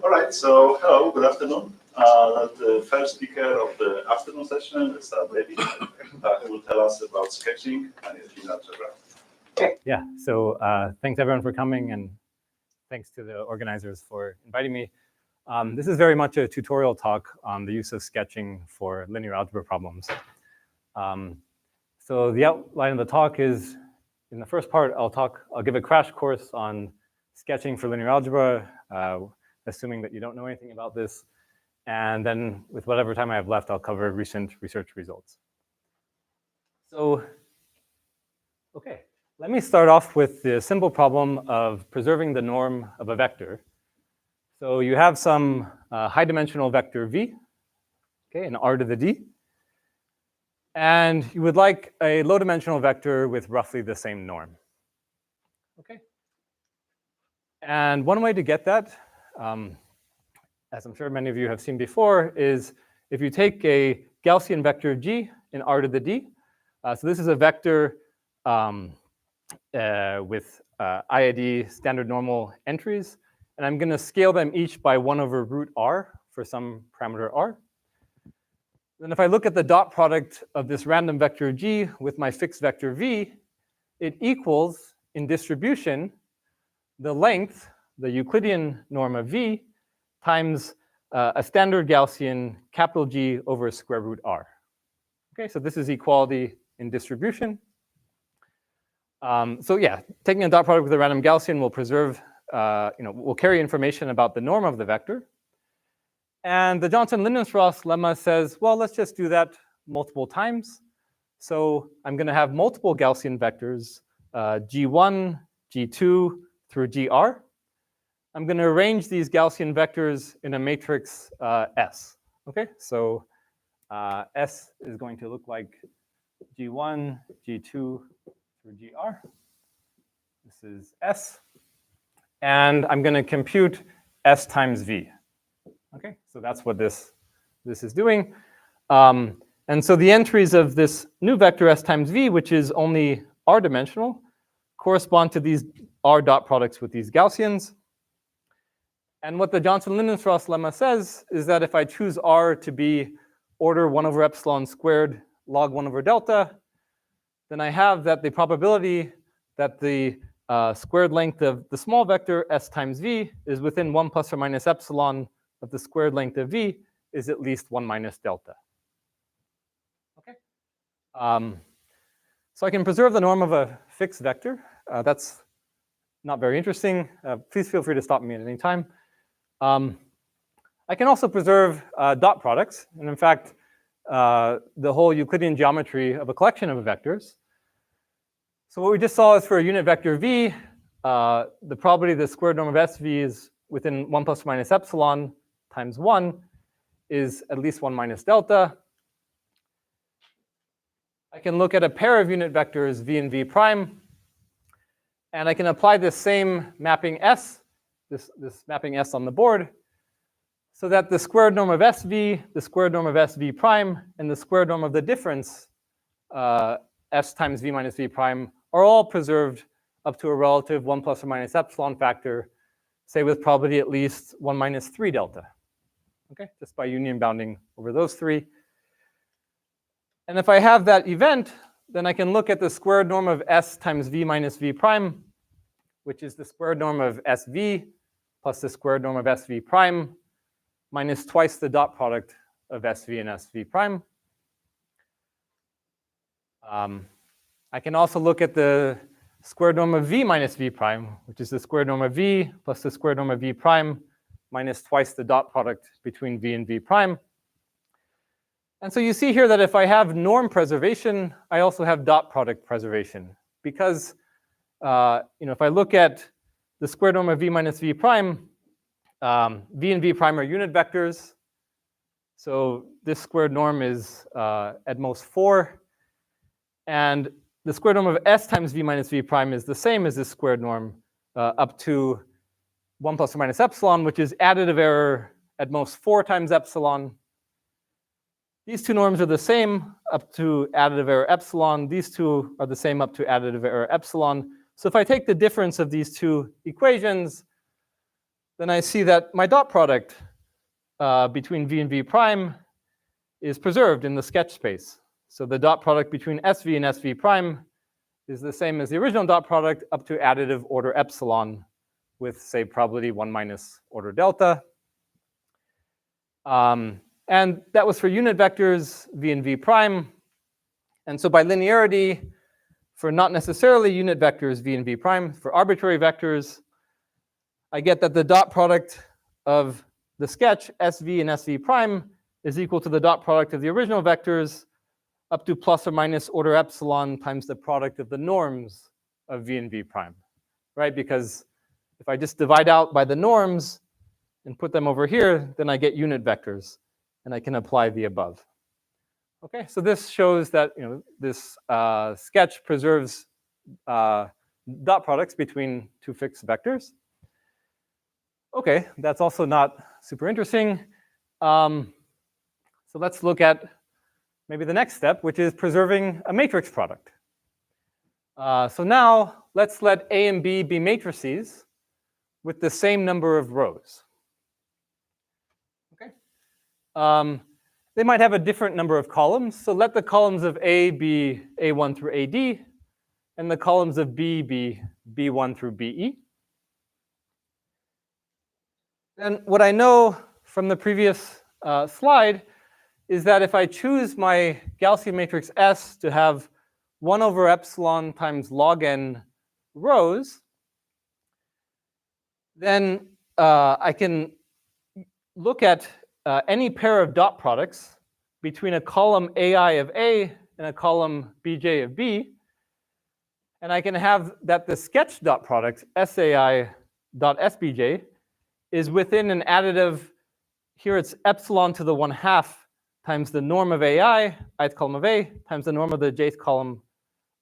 All right, so hello, good afternoon. The first speaker of the afternoon session is David, who will tell us about sketching and in algebra. Yeah, so thanks everyone for coming, and thanks to the organizers for inviting me. This is very much a tutorial talk on the use of sketching for linear algebra problems. So the outline of the talk is, in the first part, I'll give a crash course on sketching for linear algebra, assuming that you don't know anything about this. And then with whatever time I have left, I'll cover recent research results. So, okay, let me start off with the simple problem of preserving the norm of a vector. So you have some high-dimensional vector v, okay, an r to the d. And you would like a low-dimensional vector with roughly the same norm. Okay. And one way to get that, as I'm sure many of you have seen before, is if you take a Gaussian vector g in r to the d. So this is a vector with IID standard normal entries. And I'm going to scale them each by 1 over root r for some parameter r. Then if I look at the dot product of this random vector g with my fixed vector v, it equals, in distribution, the length, the Euclidean norm of v, times a standard Gaussian capital G over square root r. Okay, so this is equality in distribution. So yeah, taking a dot product with a random Gaussian will preserve, will carry information about the norm of the vector. And the Johnson-Lindenstrass lemma says, well, let's just do that multiple times. So I'm going to have multiple Gaussian vectors, g1, g2 through gr. I'm going to arrange these Gaussian vectors in a matrix S. Okay, so S is going to look like g1, g2 through gr. This is S. And I'm going to compute S times v. Okay, so that's what this is doing. And so the entries of this new vector S times v, which is only r-dimensional, correspond to these r dot products with these Gaussians. And what the Johnson-Lindenstrass lemma says is that if I choose r to be order 1 over epsilon squared log 1 over delta, then I have that the probability that the squared length of the small vector S times v is within 1 plus or minus epsilon of the squared length of v is at least 1 minus delta. Okay. So I can preserve the norm of a fixed vector. That's not very interesting. Please feel free to stop me at any time. I can also preserve dot products. And in fact, the whole Euclidean geometry of a collection of vectors. So what we just saw is for a unit vector v, the probability the squared norm of SV is within 1 plus or minus epsilon times 1 is at least 1 minus delta. I can look at a pair of unit vectors v and v prime, and I can apply this same mapping S, this mapping S on the board, so that the squared norm of SV, the squared norm of SV prime, and the squared norm of the difference, S times v minus v prime, are all preserved up to a relative 1 plus or minus epsilon factor, say with probability at least 1 minus 3 delta. Okay, just by union bounding over those three. And if I have that event, then I can look at the squared norm of S times v minus v prime, which is the squared norm of SV plus the squared norm of SV prime minus twice the dot product of SV and SV prime. I can also look at the squared norm of v minus v prime, which is the squared norm of v plus the squared norm of v prime minus twice the dot product between v and v prime. And so you see here that if I have norm preservation, I also have dot product preservation. Because if I look at the square norm of v minus v prime, v and v prime are unit vectors. So this squared norm is at most 4. And the square norm of s times v minus v prime is the same as this squared norm up to 1 plus or minus epsilon, which is additive error at most 4 times epsilon. These two norms are the same up to additive error epsilon. These two are the same up to additive error epsilon. So if I take the difference of these two equations, then I see that my dot product between v and v prime is preserved in the sketch space. So the dot product between SV and SV prime is the same as the original dot product up to additive order epsilon with, say, probability 1 minus order delta. And that was for unit vectors, v and v prime. And so by linearity, for not necessarily unit vectors, v and v prime, for arbitrary vectors, I get that the dot product of the sketch, SV and SV prime, is equal to the dot product of the original vectors up to plus or minus order epsilon times the product of the norms of v and v prime, right? Because if I just divide out by the norms and put them over here, then I get unit vectors, and I can apply the above. Okay, so this shows that this sketch preserves dot products between two fixed vectors. Okay, that's also not super interesting. So let's look at maybe the next step, which is preserving a matrix product. So now let's let A and B be matrices with the same number of rows. Okay. They might have a different number of columns. So let the columns of A be A1 through AD, and the columns of B be B1 through BE. And what I know from the previous slide is that if I choose my Gaussian matrix S to have 1 over epsilon times log n rows, then I can look at any pair of dot products between a column AI of A and a column BJ of B, and I can have that the sketch dot product SAI dot SBJ is within an additive, here it's epsilon to the 1/2 times the norm of AI, ith column of A, times the norm of the jth column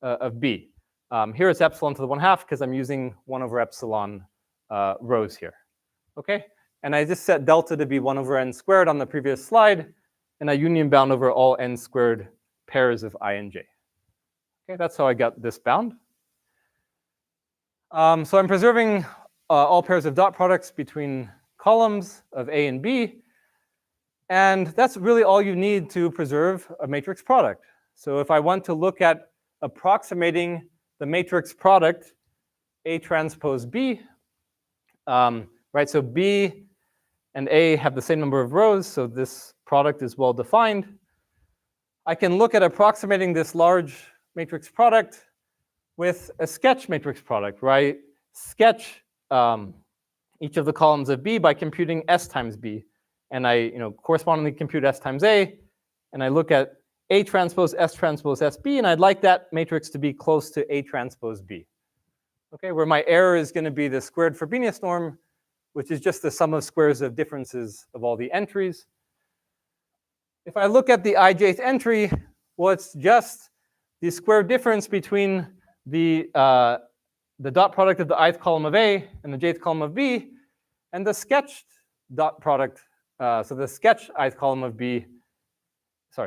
of B. Here it's epsilon to the 1/2 because I'm using 1 over epsilon rows here. Okay? And I just set delta to be 1 over n squared on the previous slide, and I union bound over all n squared pairs of I and j. Okay, that's how I got this bound. So I'm preserving all pairs of dot products between columns of A and B, and that's really all you need to preserve a matrix product. So if I want to look at approximating the matrix product A transpose B, right, so B and A have the same number of rows, so this product is well defined. I can look at approximating this large matrix product with a sketch matrix product, right? Sketch each of the columns of B by computing S times B. And I correspondingly compute S times A, and I look at A transpose SB, and I'd like that matrix to be close to A transpose B. Okay, where my error is going to be the squared Frobenius norm, which is just the sum of squares of differences of all the entries. If I look at the ijth entry, well, it's just the square difference between the dot product of the ith column of A and the jth column of B, and the sketched dot product. So the sketch ith column of B,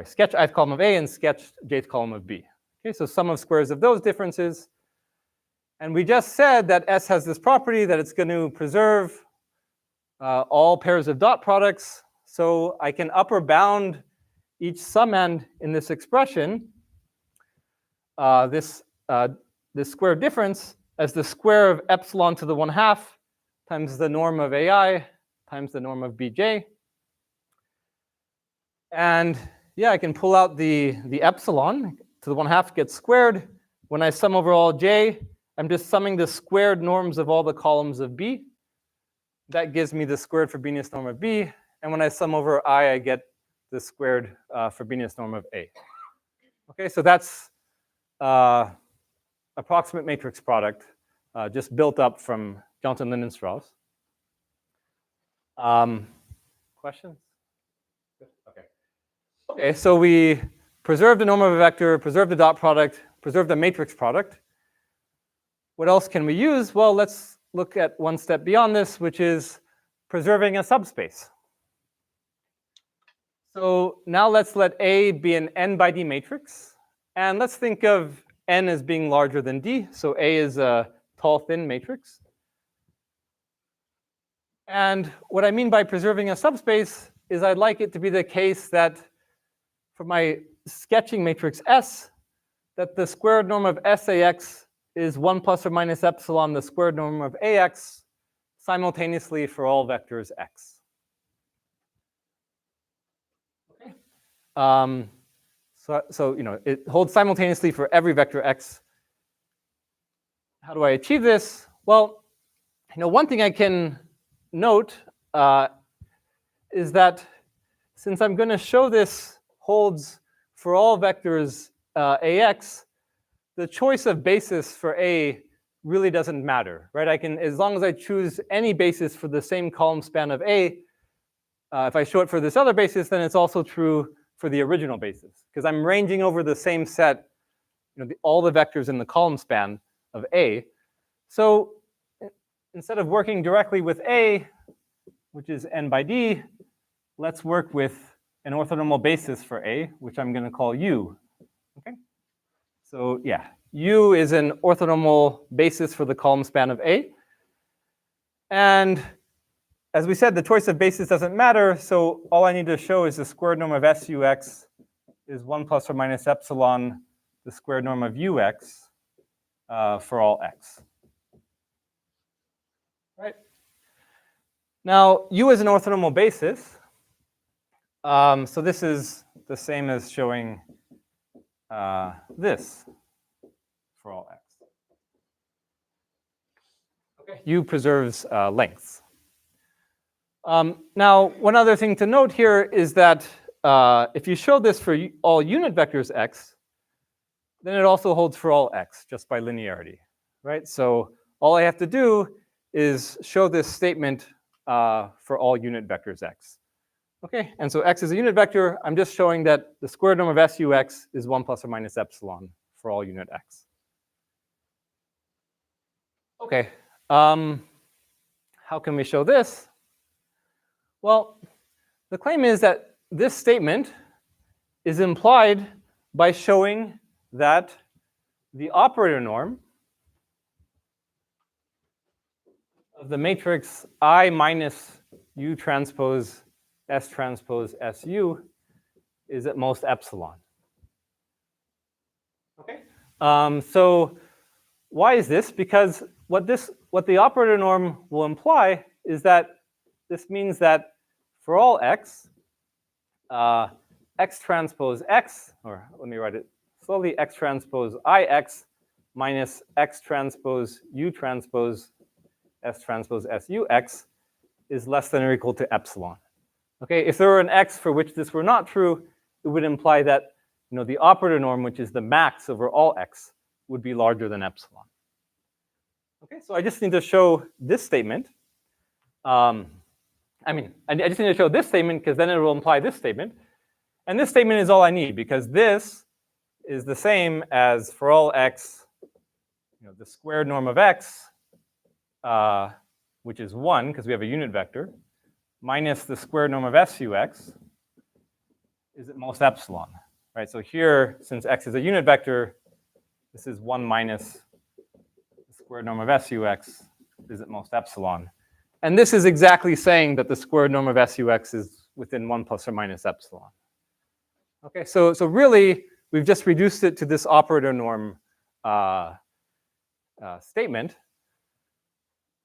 sketch ith column of A and sketch jth column of B. Okay, so sum of squares of those differences. And we just said that S has this property that it's going to preserve all pairs of dot products. So I can upper bound each sum end in this expression, this square difference, as the square of epsilon to the 1/2 times the norm of AI times the norm of BJ. And yeah, I can pull out the epsilon to the 1/2 gets squared. When I sum over all j, I'm just summing the squared norms of all the columns of B. That gives me the squared Frobenius norm of B. And when I sum over I get the squared Frobenius norm of A. Okay, so that's approximate matrix product just built up from Johnson-Linden-Strauss. Questions? Okay. Okay, so we preserved the norm of a vector, preserved the dot product, preserved the matrix product. What else can we use? Well, let's look at one step beyond this, which is preserving a subspace. So now let's let A be an n by d matrix. And let's think of n as being larger than d. So A is a tall, thin matrix. And what I mean by preserving a subspace is I'd like it to be the case that for my sketching matrix S, that the squared norm of SAX is 1 plus or minus epsilon the squared norm of AX simultaneously for all vectors X. Okay. So you know, it holds simultaneously for every vector X. How do I achieve this? Well, you know, one thing I can note is that since I'm going to show this holds for all vectors AX, the choice of basis for A really doesn't matter, right? I can, as long as I choose any basis for the same column span of A, if I show it for this other basis, then it's also true for the original basis, because I'm ranging over the same set, you know, all the vectors in the column span of A. So instead of working directly with A, which is n by d, let's work with an orthonormal basis for A, which I'm going to call U. Okay. So yeah, U is an orthonormal basis for the column span of A. And as we said, the choice of basis doesn't matter, so all I need to show is the squared norm of SUX is 1 plus or minus epsilon the squared norm of UX for all X. Right. Now, U is an orthonormal basis. So this is the same as showing this for all X. Okay. U preserves lengths. Now, one other thing to note here is that if you show this for all unit vectors X, then it also holds for all X just by linearity, right? So all I have to do is show this statement for all unit vectors X. Okay, and so X is a unit vector. I'm just showing that the squared norm of SUX is 1 plus or minus epsilon for all unit X. Okay, how can we show this? Well, the claim is that this statement is implied by showing that the operator norm of the matrix I minus U transpose S transpose SU is at most epsilon. Okay. So why is this? Because what the operator norm will imply is that this means that for all X, X transpose X, or let me write it slowly, X transpose IX minus X transpose U transpose S transpose SUX is less than or equal to epsilon. Okay, if there were an X for which this were not true, it would imply that, you know, the operator norm, which is the max over all X, would be larger than epsilon. Okay, so I just need to show this statement. I just need to show this statement because then it will imply this statement. And this statement is all I need because this is the same as for all X, you know, the squared norm of X, which is 1 because we have a unit vector, minus the squared norm of SUX is at most epsilon, right? So here, since X is a unit vector, this is 1 minus the squared norm of SUX is at most epsilon. And this is exactly saying that the squared norm of SUX is within 1 plus or minus epsilon. Okay, so really, we've just reduced it to this operator norm statement.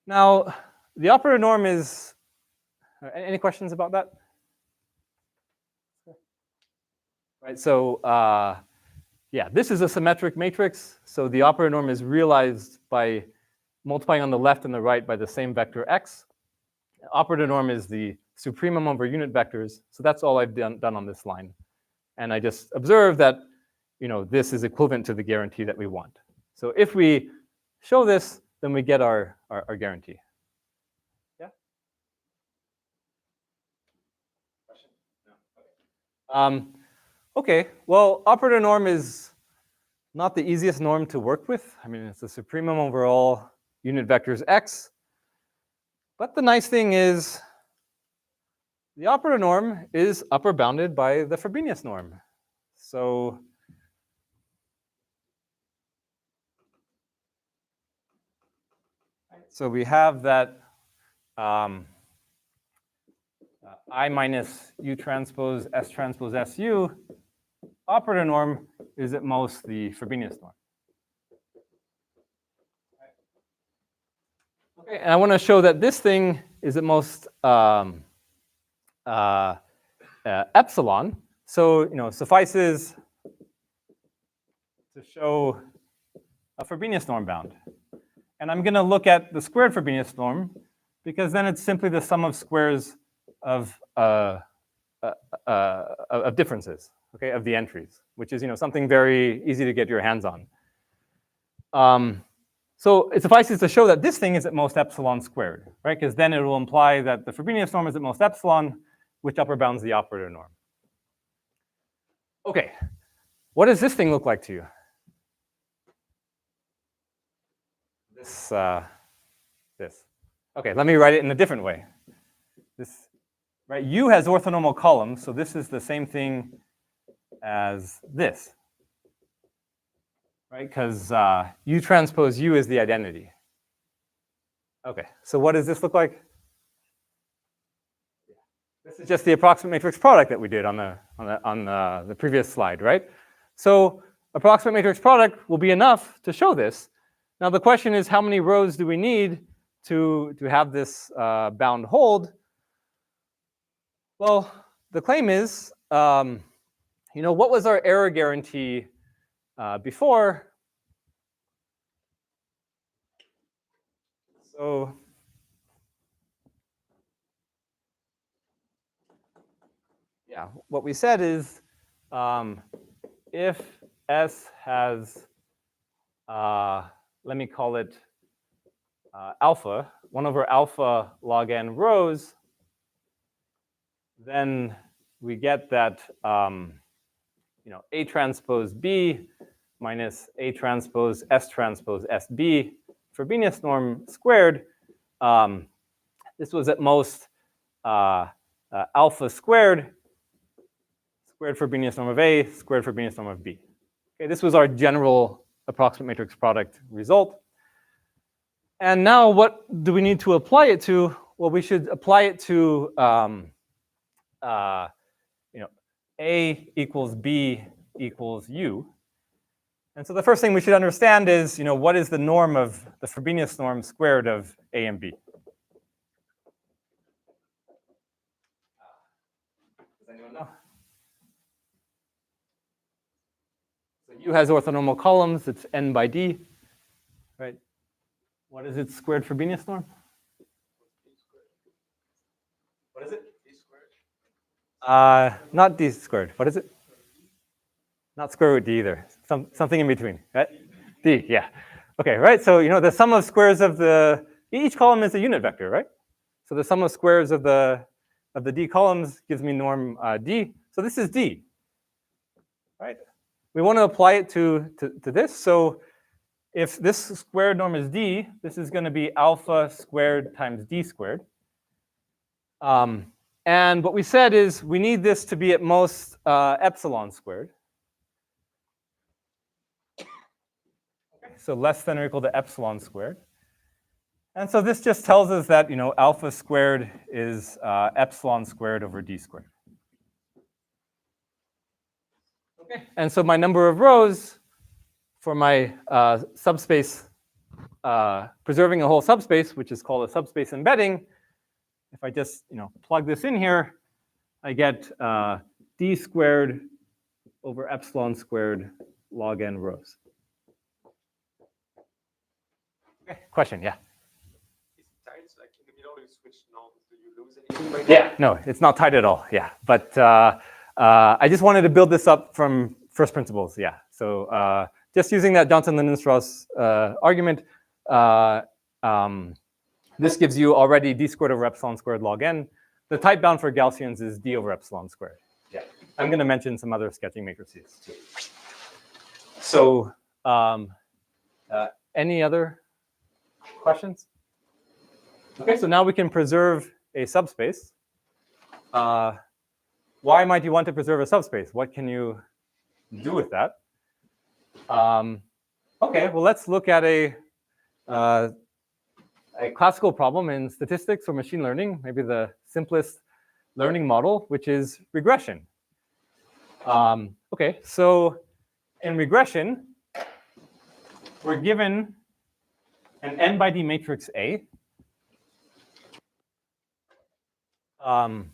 Now, the operator norm is, any questions about that? Right, so yeah, this is a symmetric matrix. So the operator norm is realized by multiplying on the left and the right by the same vector X. The operator norm is the supremum over unit vectors. So that's all I've done on this line. And I just observe that, this is equivalent to the guarantee that we want. So if we show this, then we get our guarantee. Yeah? Question? No. Okay, well, operator norm is not the easiest norm to work with. I mean, it's the supremum over all unit vectors x. But the nice thing is the operator norm is upper bounded by the Frobenius norm. So we have that I minus U transpose S transpose SU operator norm is at most the Frobenius norm. Okay, and I want to show that this thing is at most epsilon. So, suffices to show a Frobenius norm bound. And I'm going to look at the squared Frobenius norm, because then it's simply the sum of squares of differences, okay, of the entries, which is, something very easy to get your hands on. So it suffices to show that this thing is at most epsilon squared, right? Because then it will imply that the Frobenius norm is at most epsilon, which upper bounds the operator norm. Okay, what does this thing look like to you? This. Okay, let me write it in a different way. This, right? U has orthonormal columns, so this is the same thing as this, right? Because U transpose U is the identity. Okay, so what does this look like? This is just the approximate matrix product that we did on the previous slide, right? So approximate matrix product will be enough to show this. Now the question is, how many rows do we need to have this bound hold? Well, the claim is, what was our error guarantee before? So yeah, what we said is, if S has, let me call it alpha, 1 over alpha log n rows, then we get that A transpose B minus A transpose S transpose SB Frobenius norm squared. This was at most alpha squared Frobenius norm of A, squared Frobenius norm of B. Okay, this was our general approximate matrix product result. And now what do we need to apply it to? Well, we should apply it to A equals B equals U. And so the first thing we should understand is, what is the norm of the Frobenius norm squared of A and B? Does anyone know? So U has orthonormal columns. It's n by d, right? What is its squared Frobenius norm? What is it? D squared. Not d squared. What is it? Not square root d either. Something in between, right? D, yeah. Okay, right. So the sum of squares of each column is a unit vector, right? So the sum of squares of the d columns gives me norm d. So this is d, right? We want to apply it to this. So if this squared norm is d, this is going to be alpha squared times d squared. And what we said is we need this to be at most epsilon squared. So less than or equal to epsilon squared. And so this just tells us that alpha squared is epsilon squared over d squared. Okay. And so my number of rows for my subspace, preserving a whole subspace, which is called a subspace embedding, if I just plug this in here, I get d squared over epsilon squared log n rows. Okay, question, yeah. Is it times like in the middle you switch norms? Do you lose Yeah, no, it's not tight at all. Yeah, but I just wanted to build this up from first principles. Yeah, so just using that Johnson-Lindenstrauss argument, this gives you already d squared over epsilon squared log n. The type bound for Gaussians is d over epsilon squared. Yeah, I'm going to mention some other sketching matrices too. So, any other questions? Okay, so now we can preserve a subspace. Why might you want to preserve a subspace? What can you do with that? Okay, well, let's look at a classical problem in statistics or machine learning, maybe the simplest learning model, which is regression. Okay, so in regression, we're given an n by d matrix A. N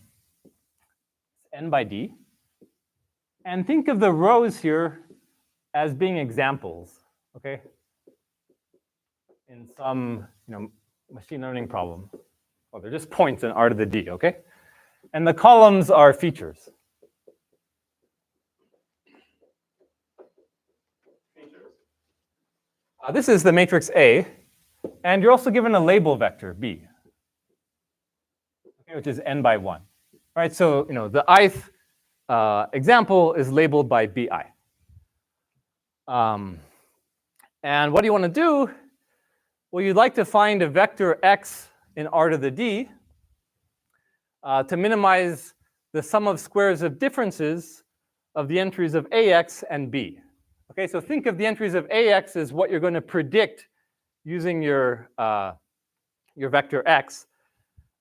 by d. And think of the rows here as being examples, okay? In some, machine learning problem. Well, they're just points in R to the d, okay? And the columns are features. This is the matrix A, and you're also given a label vector, B, okay, which is n by 1. All right, so the ith example is labeled by bi. And what do you want to do? Well, you'd like to find a vector x in R to the d to minimize the sum of squares of differences of the entries of ax and b. Okay, so think of the entries of ax as what you're going to predict using your vector x,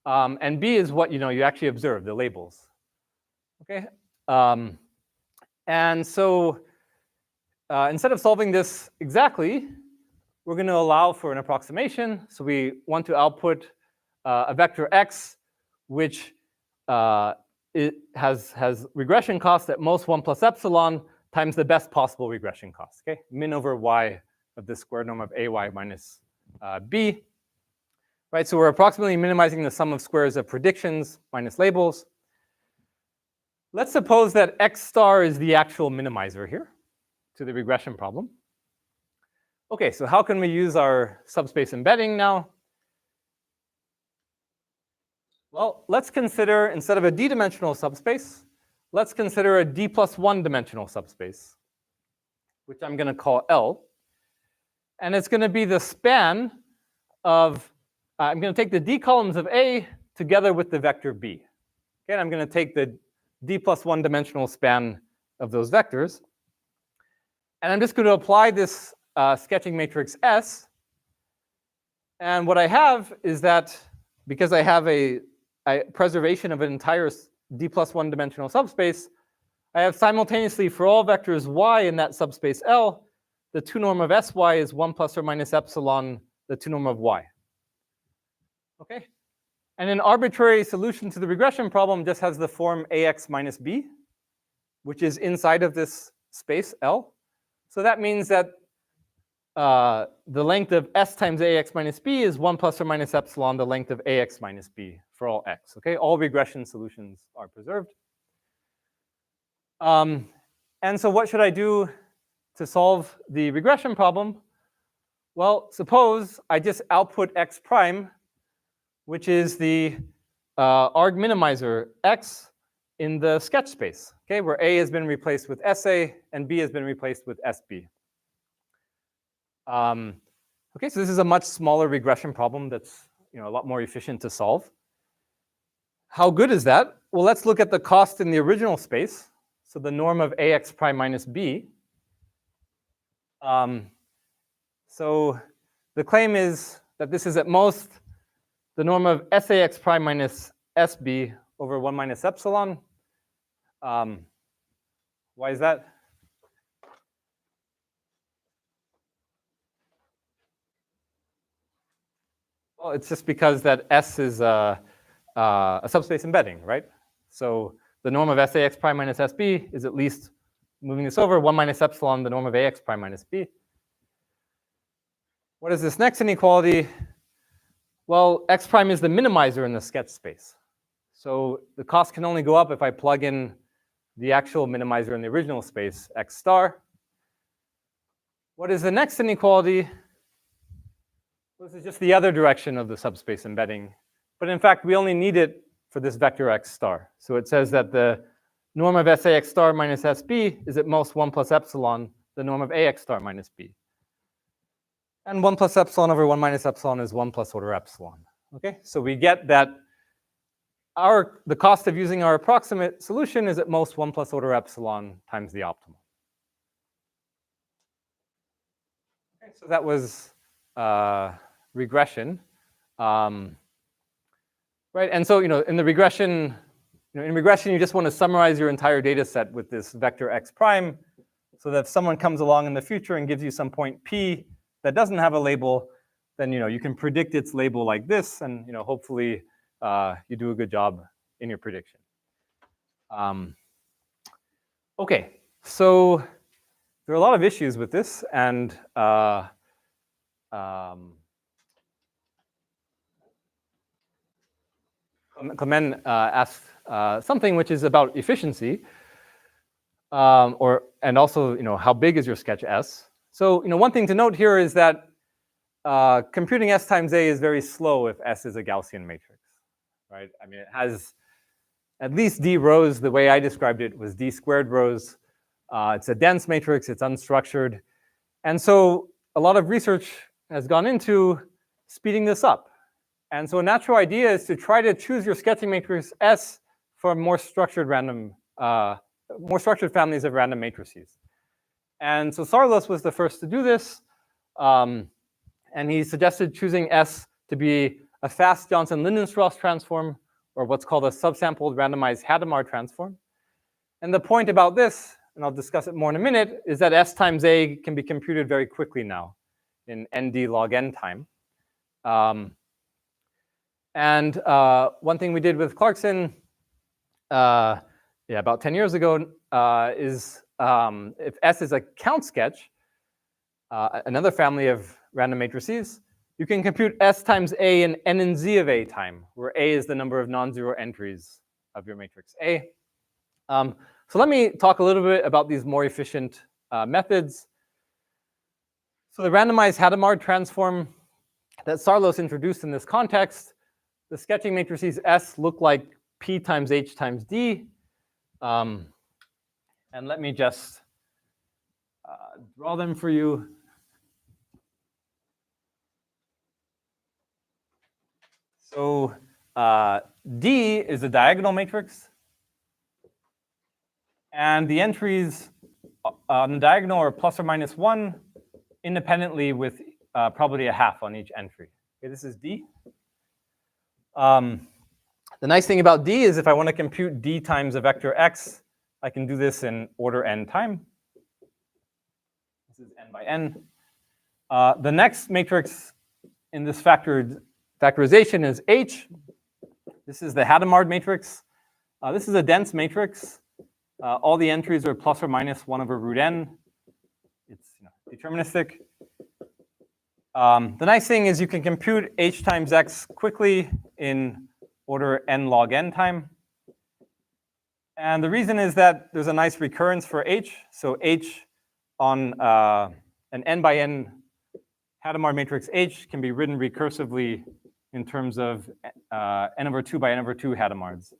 and b is what you actually observe, the labels. Okay, and so instead of solving this exactly, we're going to allow for an approximation. So we want to output a vector x, which it has regression cost at most 1 plus epsilon times the best possible regression cost. Okay, min over y of the square norm of ay minus b. Right, so we're approximately minimizing the sum of squares of predictions minus labels. Let's suppose that x star is the actual minimizer here to the regression problem. Okay, so how can we use our subspace embedding now? Well, let's consider, instead of a d-dimensional subspace, let's consider a d plus 1 dimensional subspace, which I'm going to call L. And it's going to be the span of, I'm going to take the d columns of A together with the vector B. Okay, and I'm going to take the d plus 1 dimensional span of those vectors. And I'm just going to apply this sketching matrix S. And what I have is that because I have a preservation of an entire d plus 1 dimensional subspace, I have simultaneously for all vectors y in that subspace L, the 2 norm of sy is 1 plus or minus epsilon, the 2 norm of y. Okay? And an arbitrary solution to the regression problem just has the form ax minus b, which is inside of this space L. So that means that the length of s times ax minus b is 1 plus or minus epsilon the length of ax minus b for all x. Okay, all regression solutions are preserved. And so what should I do to solve the regression problem? Well, suppose I just output x prime, which is the arg minimizer x in the sketch space, okay, where A has been replaced with SA and B has been replaced with SB. Okay, so this is a much smaller regression problem that's a lot more efficient to solve. How good is that? Well, let's look at the cost in the original space. So the norm of ax prime minus b. So the claim is that this is at most the norm of sax prime minus sb over 1 minus epsilon. Why is that? Well, it's just because that S is a subspace embedding, right? So the norm of sax prime minus sb is at least, moving this over, 1 minus epsilon, the norm of ax prime minus b. What is this next inequality? Well, x prime is the minimizer in the sketch space. So the cost can only go up if I plug in the actual minimizer in the original space, x star. What is the next inequality? This is just the other direction of the subspace embedding. But in fact, we only need it for this vector x star. So it says that the norm of SAX star minus SB is at most 1 plus epsilon, the norm of AX star minus B. And 1 plus epsilon over 1 minus epsilon is 1 plus order epsilon. Okay, so we get that the cost of using our approximate solution is at most 1 plus order epsilon times the optimal. Okay, so that was regression. Right, and so in the regression, you just want to summarize your entire data set with this vector x prime, so that if someone comes along in the future and gives you some point p that doesn't have a label, then you can predict its label like this, and hopefully you do a good job in your prediction. Okay, so there are a lot of issues with this, and Clement asked something which is about efficiency, and also how big is your sketch S? So one thing to note here is that computing S times A is very slow if S is a Gaussian matrix, right? I mean, it has at least d rows. The way I described it was d squared rows. It's a dense matrix. It's unstructured. And so a lot of research has gone into speeding this up. And so a natural idea is to try to choose your sketching matrix S for more structured families of random matrices. And so Sarlos was the first to do this. And he suggested choosing S to be a fast Johnson-Lindenstrauss transform, or what's called a subsampled randomized Hadamard transform. And the point about this, and I'll discuss it more in a minute, is that S times A can be computed very quickly now in nd log n time. And one thing we did with Clarkson, about 10 years ago, is if S is a count sketch, another family of random matrices, you can compute S times A in n and z of A time, where A is the number of non-zero entries of your matrix A. So let me talk a little bit about these more efficient methods. So the randomized Hadamard transform that Sarlos introduced in this context, the sketching matrices S look like P times H times D. And let me just draw them for you. So D is a diagonal matrix. And the entries on the diagonal are plus or minus 1 independently with probability a half on each entry. Okay, this is D. The nice thing about D is if I want to compute D times a vector X, I can do this in order n time. This is n by n. The next matrix in this factorization is H. This is the Hadamard matrix. This is a dense matrix. All the entries are plus or minus 1 over root n. It's deterministic. The nice thing is you can compute H times X quickly in order n log n time. And the reason is that there's a nice recurrence for H. So H on an n by n Hadamard matrix H can be written recursively in terms of n over 2 by n over 2 Hadamards.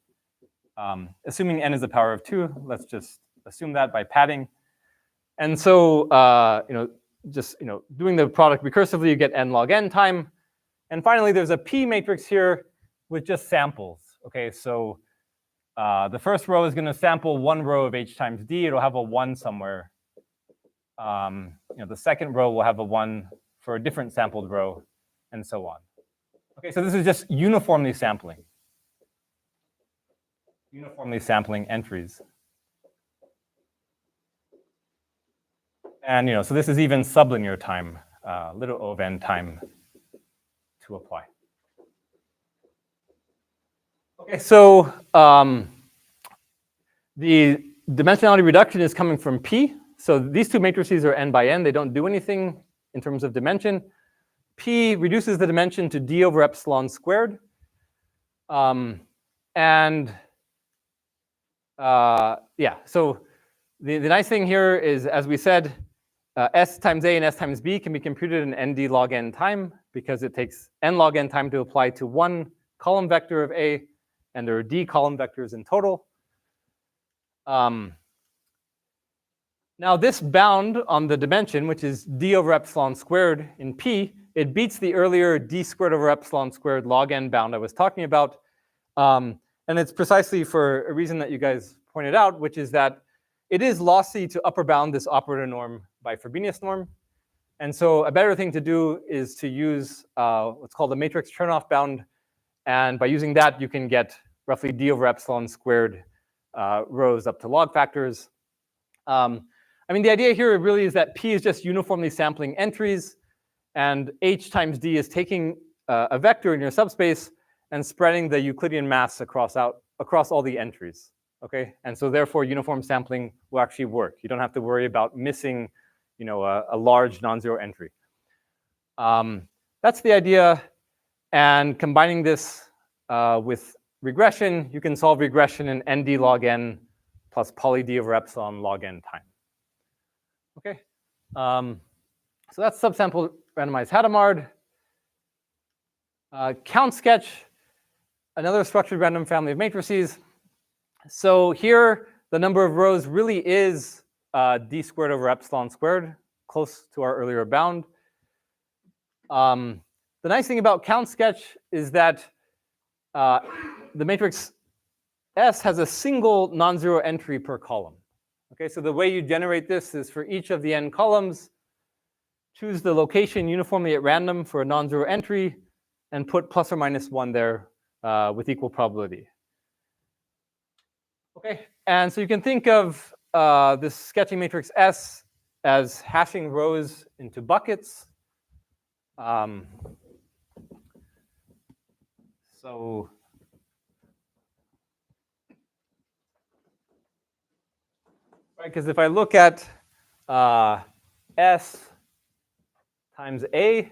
Assuming n is the power of 2, let's just assume that by padding. And so doing the product recursively, you get n log n time. And finally, there's a P matrix here with just samples. Okay, so the first row is going to sample one row of H times D. It'll have a 1 somewhere. The second row will have a 1 for a different sampled row, and so on. Okay, so this is just uniformly sampling entries. And so this is even sublinear time, little o of n time to apply. Okay, so the dimensionality reduction is coming from P. So these two matrices are n by n. They don't do anything in terms of dimension. P reduces the dimension to d over epsilon squared. N And yeah, so the nice thing here is, as we said, S times A and S times B can be computed in ND log n time, because it takes n log n time to apply to one column vector of A, and there are D column vectors in total. Now this bound on the dimension, which is d over epsilon squared in P, it beats the earlier d squared over epsilon squared log n bound I was talking about. And it's precisely for a reason that you guys pointed out, which is that it is lossy to upper bound this operator norm by Frobenius norm. And so a better thing to do is to use what's called a matrix Chernoff bound. And by using that, you can get roughly d over epsilon squared rows up to log factors. I mean, the idea here really is that P is just uniformly sampling entries, and H times D is taking a vector in your subspace and spreading the Euclidean mass across all the entries. Okay, and so therefore uniform sampling will actually work. You don't have to worry about missing, a large non-zero entry. That's the idea. And combining this with regression, you can solve regression in ND log n plus poly d over epsilon log n time. Okay, so that's subsample randomized Hadamard. Count sketch, another structured random family of matrices. So here, the number of rows really is d squared over epsilon squared, close to our earlier bound. The nice thing about count sketch is that the matrix S has a single non-zero entry per column. Okay, so the way you generate this is for each of the n columns, choose the location uniformly at random for a non-zero entry, and put plus or minus 1 there with equal probability. Okay, and so you can think of this sketching matrix S as hashing rows into buckets. So right, because if I look at S times A,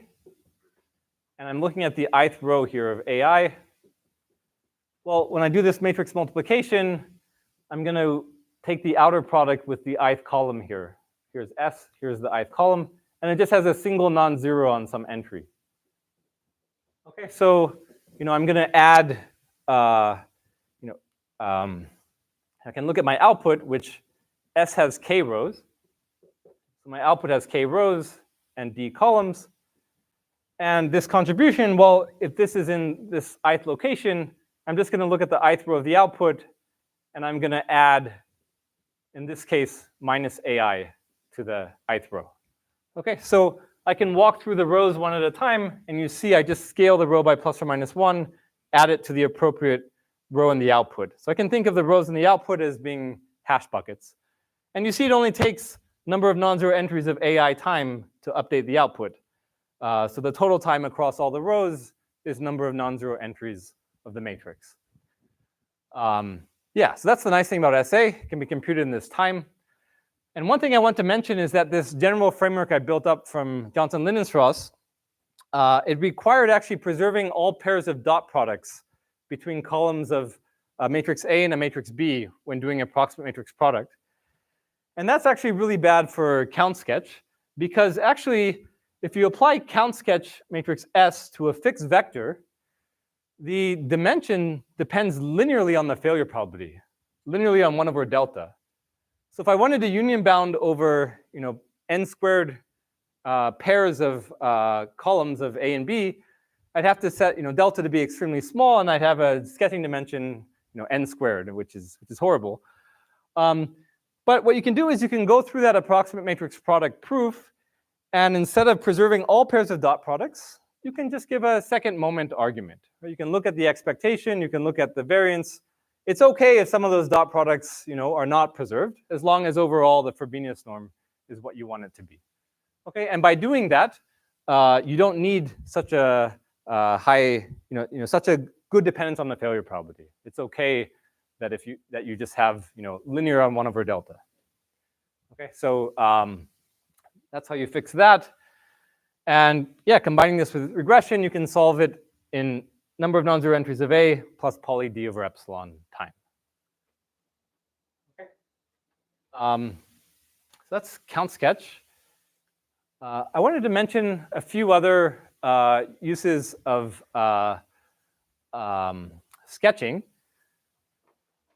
and I'm looking at the ith row here of AI, well, when I do this matrix multiplication, I'm going to take the outer product with the ith column here. Here's S, here's the ith column, and it just has a single non-zero on some entry. Okay, so I'm going to add, I can look at my output, which S has k rows. So my output has k rows and d columns. And this contribution, well, if this is in this ith location, I'm just going to look at the ith row of the output, and I'm going to add, in this case, minus AI to the ith row. Okay, so I can walk through the rows one at a time, and you see I just scale the row by plus or minus 1, add it to the appropriate row in the output. So I can think of the rows in the output as being hash buckets. And you see it only takes number of non-zero entries of AI time to update the output. So the total time across all the rows is number of non-zero entries of the matrix. Yeah, so that's the nice thing about SA. It can be computed in this time. And one thing I want to mention is that this general framework I built up from Johnson-Lindenstrass, it required actually preserving all pairs of dot products between columns of a matrix A and a matrix B when doing approximate matrix product. And that's actually really bad for count sketch, because actually, if you apply count sketch matrix S to a fixed vector, the dimension depends linearly on the failure probability, linearly on 1 over delta. So if I wanted to union bound over n squared pairs of columns of A and B, I'd have to set delta to be extremely small, and I'd have a sketching dimension n squared, which is horrible. But what you can do is you can go through that approximate matrix product proof, and instead of preserving all pairs of dot products, you can just give a second moment argument. You can look at the expectation, you can look at the variance. It's okay if some of those dot products are not preserved, as long as overall the Frobenius norm is what you want it to be. Okay, and by doing that, you don't need such a high, such a good dependence on the failure probability. It's okay that you just have linear on 1 over delta. Okay, so that's how you fix that. And yeah, combining this with regression, you can solve it in number of non-zero entries of A plus poly D over epsilon time. Okay. So that's count sketch. I wanted to mention a few other uses of sketching.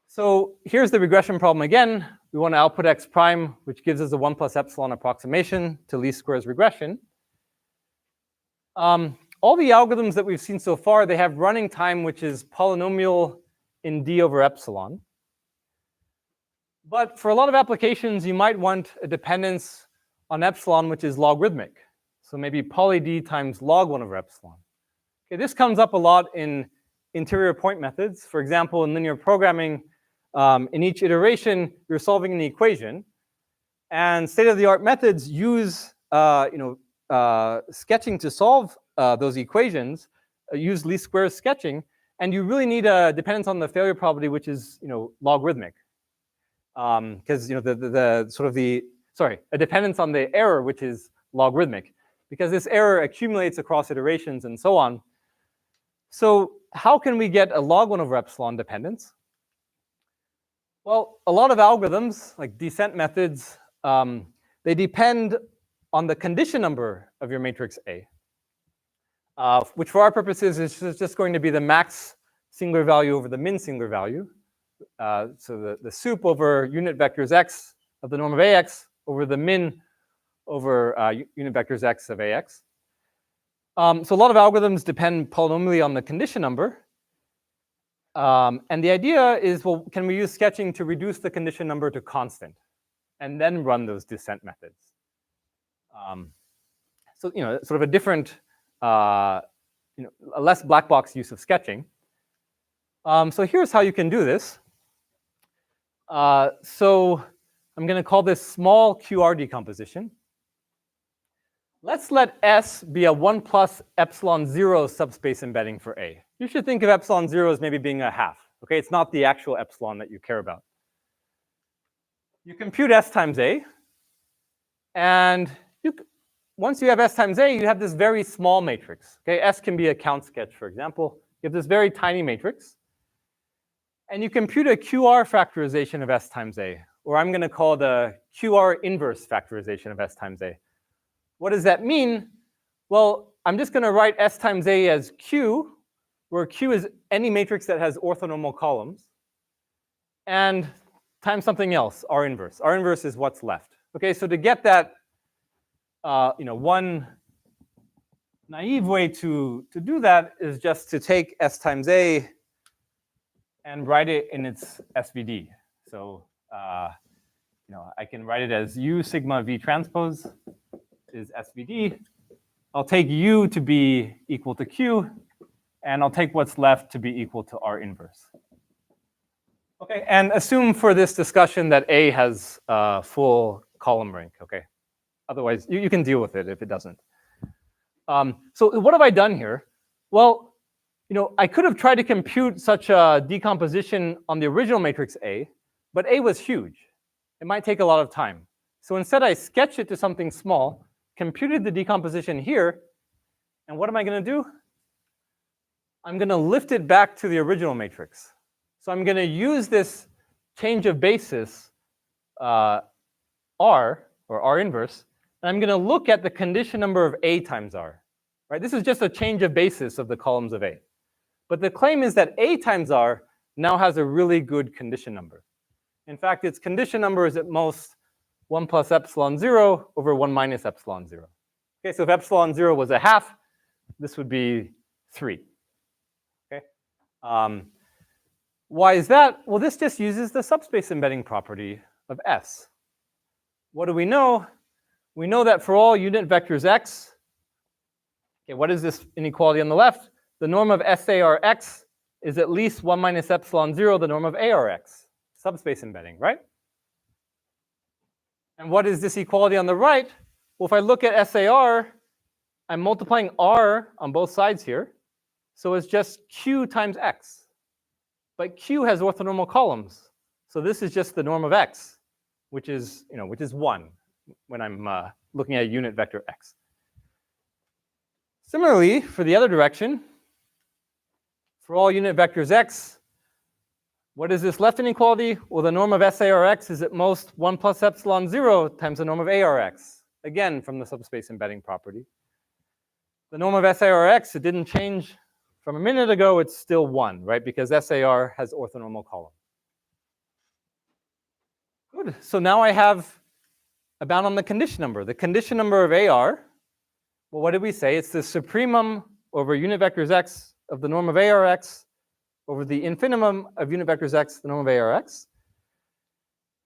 So here's the regression problem again. We want to output x prime, which gives us a 1 plus epsilon approximation to least squares regression. All the algorithms that we've seen so far, they have running time, which is polynomial in d over epsilon. But for a lot of applications, you might want a dependence on epsilon, which is logarithmic. So maybe poly d times log 1 over epsilon. Okay, this comes up a lot in interior point methods. For example, in linear programming, in each iteration, you're solving an equation. And state-of-the-art methods use sketching to solve those equations, use least squares sketching, and you really need a dependence on the failure probability, which is logarithmic, because a dependence on the error, which is logarithmic, because this error accumulates across iterations and so on. So how can we get a log 1 over epsilon dependence? Well, a lot of algorithms, like descent methods, they depend on the condition number of your matrix A, which for our purposes is just going to be the max singular value over the min singular value. So the sup over unit vectors x of the norm of ax over the min over unit vectors x of ax. So a lot of algorithms depend polynomially on the condition number. And the idea is, well, can we use sketching to reduce the condition number to constant and then run those descent methods? So, sort of a different, a less black box use of sketching. So here's how you can do this. So I'm going to call this small QR decomposition. Let's let S be a 1 plus epsilon 0 subspace embedding for A. You should think of epsilon 0 as maybe being a half. Okay, it's not the actual epsilon that you care about. You compute S times A, and once you have S times A, you have this very small matrix. Okay, S can be a count sketch, for example. You have this very tiny matrix, and you compute a QR factorization of S times A, or I'm going to call the QR inverse factorization of S times A. What does that mean? Well, I'm just going to write S times A as Q, where Q is any matrix that has orthonormal columns, and times something else, R inverse. R inverse is what's left. Okay, so to get that, one naive way to do that is just to take S times A and write it in its SVD. So, I can write it as U sigma V transpose is SVD. I'll take U to be equal to Q, and I'll take what's left to be equal to R inverse. Okay, and assume for this discussion that A has full column rank, okay? Otherwise, you can deal with it if it doesn't. So what have I done here? Well, I could have tried to compute such a decomposition on the original matrix A, but A was huge. It might take a lot of time. So instead, I sketched it to something small, computed the decomposition here, and what am I going to do? I'm going to lift it back to the original matrix. So I'm going to use this change of basis, R, or R inverse, and I'm going to look at the condition number of A times R. Right? This is just a change of basis of the columns of A. But the claim is that A times R now has a really good condition number. In fact, its condition number is at most 1 plus epsilon 0 over 1 minus epsilon 0. Okay, so if epsilon 0 was a half, this would be 3. Okay. Why is that? Well, this just uses the subspace embedding property of S. What do we know? We know that for all unit vectors x, okay, what is this inequality on the left? The norm of SARx is at least 1 minus epsilon 0, the norm of ARx, subspace embedding, right? And what is this equality on the right? Well, if I look at SAR, I'm multiplying R on both sides here. So it's just Q times X. But Q has orthonormal columns. So this is just the norm of X, which is 1 when I'm looking at a unit vector X. Similarly, for the other direction, for all unit vectors x, what is this left inequality? Well, the norm of SARX is at most 1 plus epsilon 0 times the norm of ARX, again, from the subspace embedding property. The norm of SARX, it didn't change from a minute ago, it's still 1, right? Because SAR has orthonormal column. Good, so now I have a bound on the condition number. The condition number of AR, well, what did we say? It's the supremum over unit vectors x of the norm of ARX over the infinimum of unit vectors x, the norm of ARX.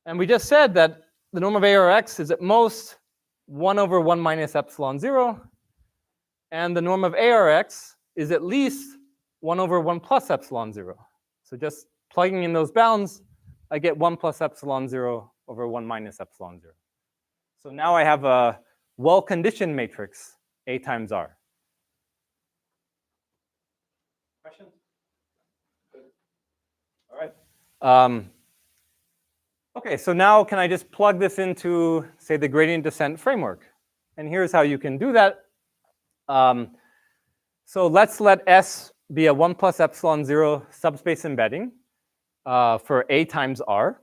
And we just said that the norm of ARX is at most 1 over 1 minus epsilon 0, and the norm of ARX is at least 1 over 1 plus epsilon 0. So just plugging in those bounds, I get 1 plus epsilon 0 over 1 minus epsilon 0. So now I have a well-conditioned matrix, A times R. Questions? All right. Okay, so now can I just plug this into, say, the gradient descent framework? And here's how you can do that. So let's let S be a 1 plus epsilon 0 subspace embedding for A times R,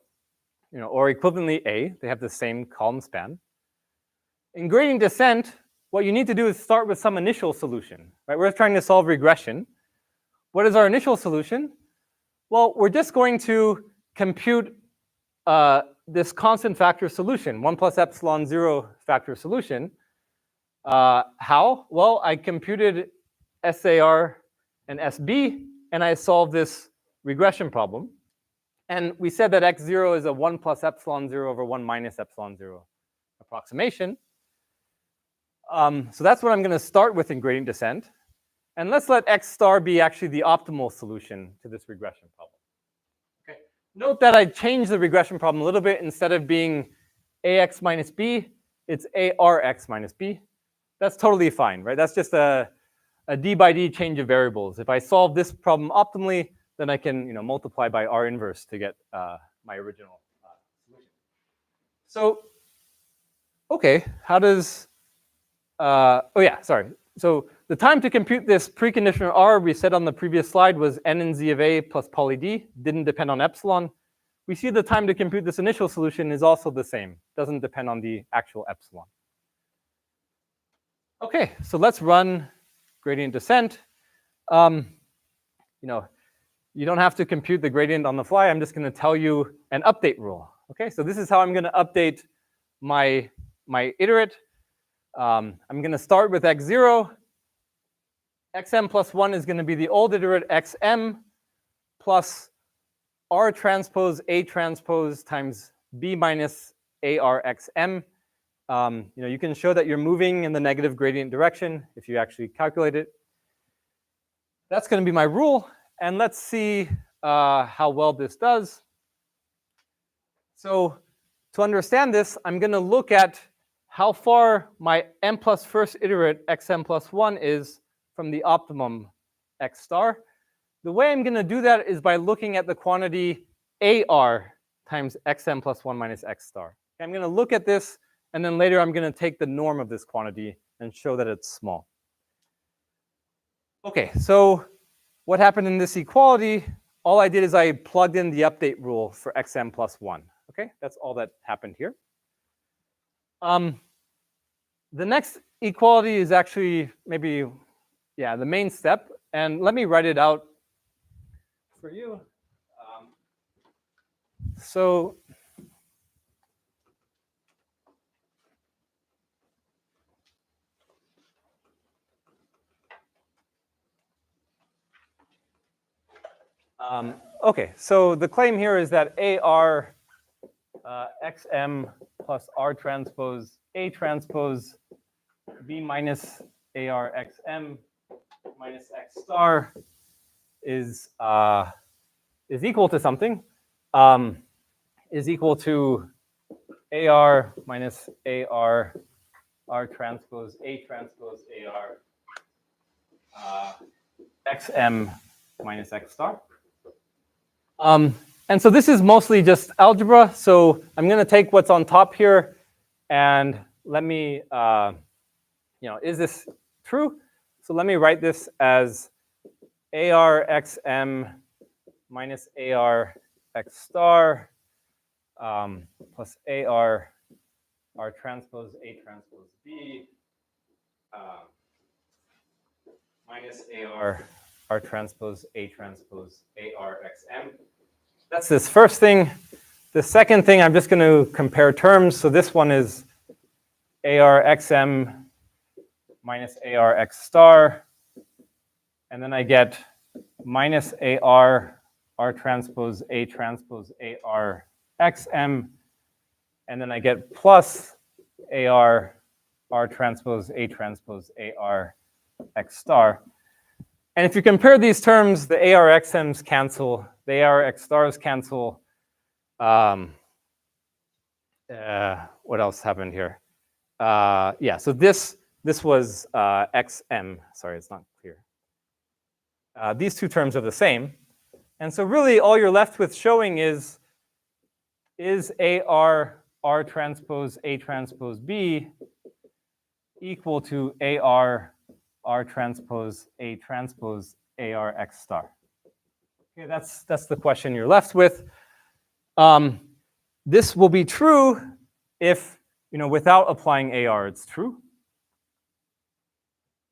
or equivalently A. They have the same column span. In gradient descent, what you need to do is start with some initial solution, right? We're trying to solve regression. What is our initial solution? Well, we're just going to compute this constant factor solution, 1 plus epsilon 0 factor solution. How? Well, I computed SAR and SB, and I solved this regression problem. And we said that x0 is a 1 plus epsilon 0 over 1 minus epsilon 0 approximation. So that's what I'm going to start with in gradient descent. And let's let x star be actually the optimal solution to this regression problem. Okay. Note that I changed the regression problem a little bit. Instead of being ax minus b, it's arx minus b. That's totally fine, right? That's just a d by d change of variables. If I solve this problem optimally, then I can multiply by R inverse to get my original solution. So, okay, how does, So the time to compute this preconditioner R we said on the previous slide was n in z of a plus poly d, didn't depend on epsilon. We see the time to compute this initial solution is also the same, doesn't depend on the actual epsilon. Okay, so let's run gradient descent. You don't have to compute the gradient on the fly. I'm just going to tell you an update rule. Okay, so this is how I'm going to update my iterate. I'm going to start with x0. xm plus 1 is going to be the old iterate xm plus R transpose A transpose times B minus ARXM. You can show that you're moving in the negative gradient direction if you actually calculate it. That's going to be my rule. And let's see how well this does. So to understand this, I'm going to look at how far my m plus first iterate xm plus 1 is from the optimum x star. The way I'm going to do that is by looking at the quantity AR times xm plus 1 minus x star. I'm going to look at this, and then later I'm going to take the norm of this quantity and show that it's small. Okay, so what happened in this equality? All I did is I plugged in the update rule for xm plus 1. Okay, that's all that happened here. The next equality is actually maybe, the main step. And let me write it out for you. Okay, so the claim here is that AR xm plus R transpose A transpose B minus AR xm minus x star is equal to something, is equal to AR minus AR R transpose A transpose AR xm minus x star. And so this is mostly just algebra. So I'm going to take what's on top here and let me, is this true? So let me write this as AR XM minus AR X star plus AR R transpose A transpose B minus AR R transpose A transpose AR XM. That's this first thing. The second thing, I'm just going to compare terms. So this one is AR XM minus AR X star. And then I get minus AR R transpose A transpose AR XM. And then I get plus AR R transpose A transpose AR X star. And if you compare these terms, the AR XMs cancel, the AR X stars cancel. What else happened here? Yeah, so this was XM. Sorry, it's not clear. These two terms are the same. And so really all you're left with showing is AR R transpose A transpose B equal to AR R transpose A transpose AR X star? Okay, that's the question you're left with. This will be true if, without applying AR, it's true.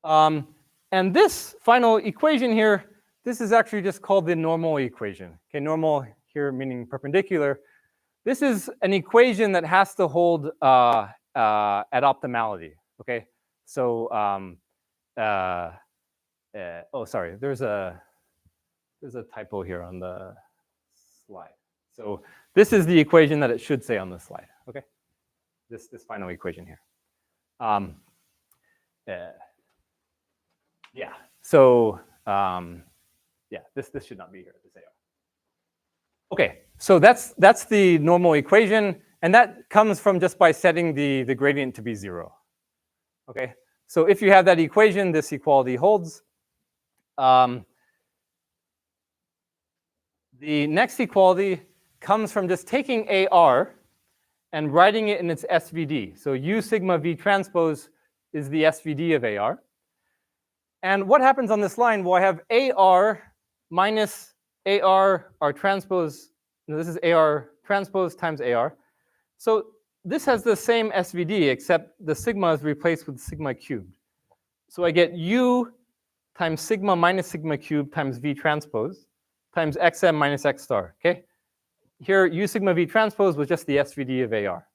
And this final equation here, this is actually just called the normal equation. Okay, normal here meaning perpendicular. This is an equation that has to hold at optimality. Okay, so oh, sorry, there's a typo here on the slide. So this is the equation that it should say on the slide. Okay, this final equation here. Yeah. So yeah, this should not be here. This AR. Okay, so that's the normal equation, and that comes from just by setting the gradient to be 0. Okay, so if you have that equation, this equality holds. The next equality comes from just taking AR and writing it in its SVD. So U sigma V transpose is the SVD of AR. And what happens on this line? Well, I have AR minus AR R transpose. No, this is AR transpose times AR. So this has the same SVD, except the sigma is replaced with sigma cubed. So I get U times sigma minus sigma cubed times V transpose times XM minus X star. Okay? Here, U sigma V transpose was just the SVD of AR.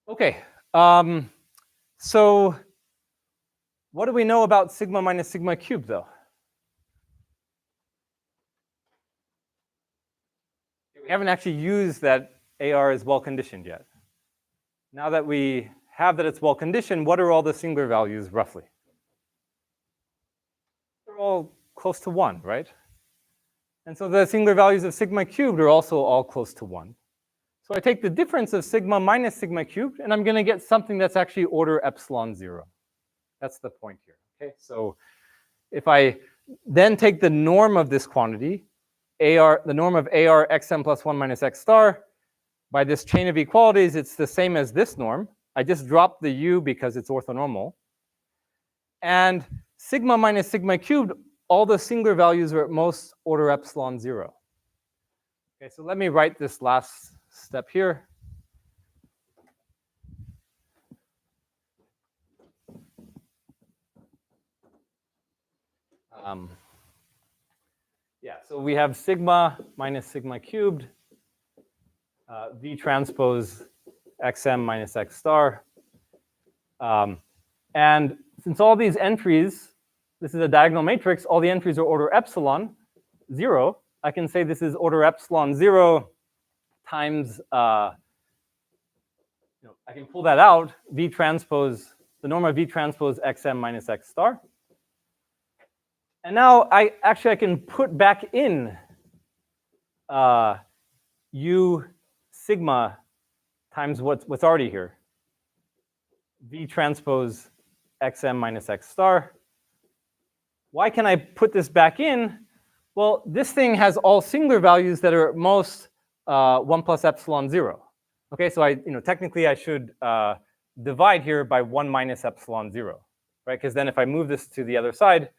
Okay. So what do we know about sigma minus sigma cubed, though? We haven't actually used that AR is well conditioned yet. Now that we have that it's well conditioned, what are all the singular values roughly? They're all close to 1, right? And so the singular values of sigma cubed are also all close to 1. So I take the difference of sigma minus sigma cubed, and I'm going to get something that's actually order epsilon 0. That's the point here. Okay, so if I then take the norm of this quantity, the norm of AR XM plus 1 minus X star, by this chain of equalities, it's the same as this norm. I just dropped the U because it's orthonormal. And sigma minus sigma cubed, all the singular values are at most order epsilon 0. Okay, so let me write this last step here. Yeah, so we have sigma minus sigma cubed, V transpose XM minus X star. And since all these entries, this is a diagonal matrix, all the entries are order epsilon 0, I can say this is order epsilon 0 times, I can pull that out, V transpose, the norm of V transpose XM minus X star. And now I can put back in U sigma times what's already here, V transpose XM minus X star. Why can I put this back in? Well, this thing has all singular values that are at most 1 plus epsilon 0. Okay, so technically I should divide here by 1 minus epsilon 0, right? Because then if I move this to the other side,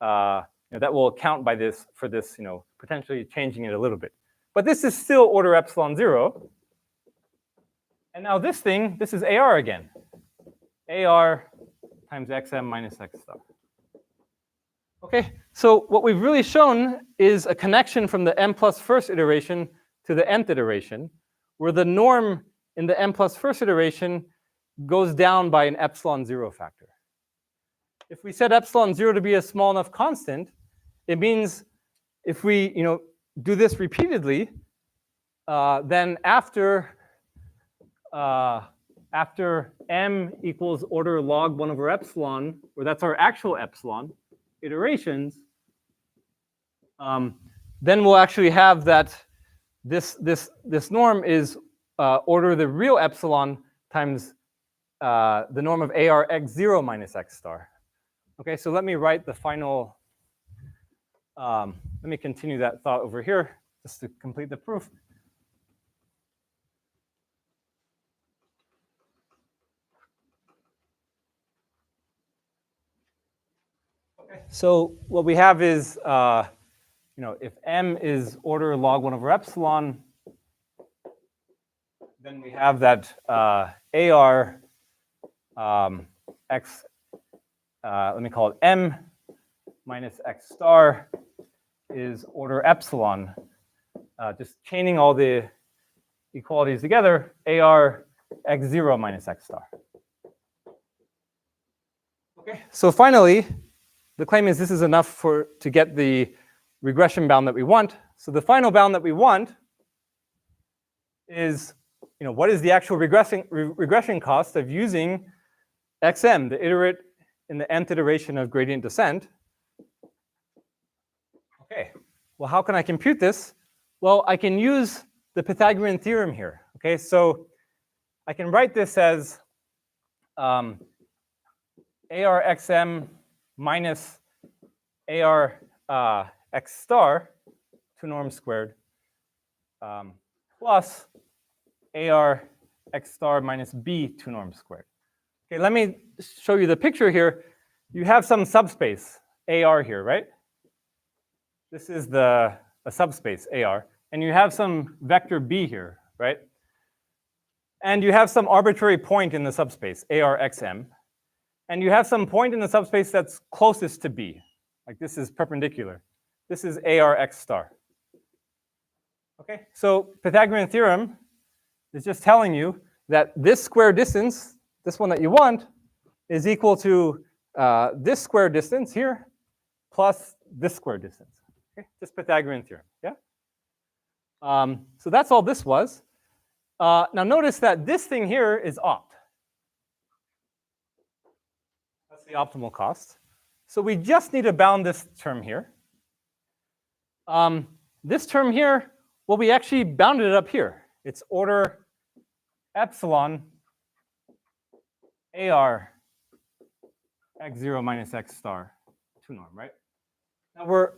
that will account by this for this, potentially changing it a little bit. But this is still order epsilon 0. And now this is AR again. AR times xm minus x star. Okay, so what we've really shown is a connection from the m plus first iteration to the nth iteration, where the norm in the m plus first iteration goes down by an epsilon 0 factor. If we set epsilon 0 to be a small enough constant, it means if we do this repeatedly, then after m equals order log 1 over epsilon, where that's our actual epsilon iterations, then we'll actually have that this norm is order the real epsilon times the norm of AR x0 minus x star. Okay, so let me write the final, let me continue that thought over here just to complete the proof. Okay, so what we have is, if m is order log 1 over epsilon, then we have that AR x, let me call it m minus x star is order epsilon. Just chaining all the equalities together, AR x0 minus x star. Okay, so finally, the claim is this is enough to get the regression bound that we want. So the final bound that we want is, what is the actual regression cost of using xm, the iterate in the nth iteration of gradient descent? Okay, well, how can I compute this? Well, I can use the Pythagorean theorem here. Okay, so I can write this as AR xm minus AR x star, 2 norms squared, plus AR x star minus b, 2 norms squared. Okay, let me show you the picture here. You have some subspace AR here, right? This is a subspace AR, and you have some vector b here, right? And you have some arbitrary point in the subspace AR xm, and you have some point in the subspace that's closest to b. Like this is perpendicular. This is AR x star. Okay, so Pythagorean theorem is just telling you that this square distance, this one that you want, is equal to this square distance here plus this square distance. Okay, just Pythagorean theorem, yeah? So that's all this was. Now notice that this thing here is opt. That's the optimal cost. So we just need to bound this term here. This term here, well, we actually bounded it up here. It's order epsilon AR x0 minus x star 2 norm, right? Now we're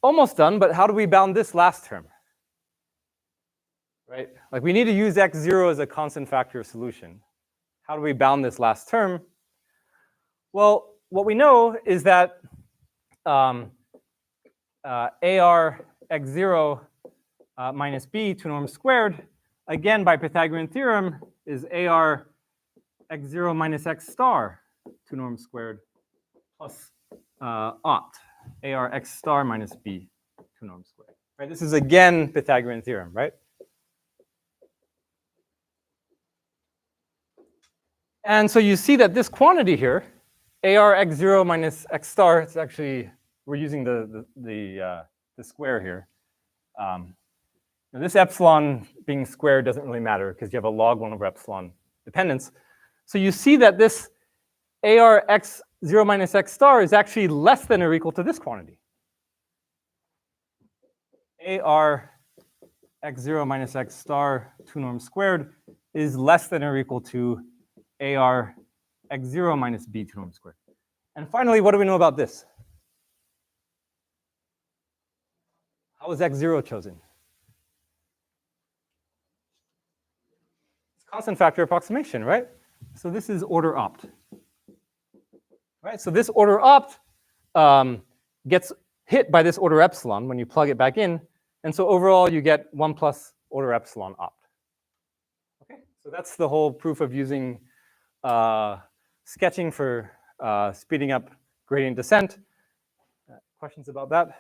almost done, but how do we bound this last term? Right? Like we need to use x0 as a constant factor solution. How do we bound this last term? Well, what we know is that AR x0 minus b, 2 norms squared, again by Pythagorean theorem, is AR x0 minus x star 2 norms squared plus opt AR x star minus b 2 norms squared. Right? This is again Pythagorean theorem, right? And so you see that this quantity here, AR x0 minus x star, it's actually, we're using the square here. This epsilon being squared doesn't really matter because you have a log 1 over epsilon dependence. So you see that this AR x0 minus x star is actually less than or equal to this quantity. AR x0 minus x star 2 norms squared is less than or equal to AR x0 minus b 2 norms squared. And finally, what do we know about this? How was x0 chosen? It's constant factor approximation, right? So this is order opt. Right? So this order opt gets hit by this order epsilon when you plug it back in. And so overall, you get 1 plus order epsilon opt. Okay, so that's the whole proof of using sketching for speeding up gradient descent. Questions about that?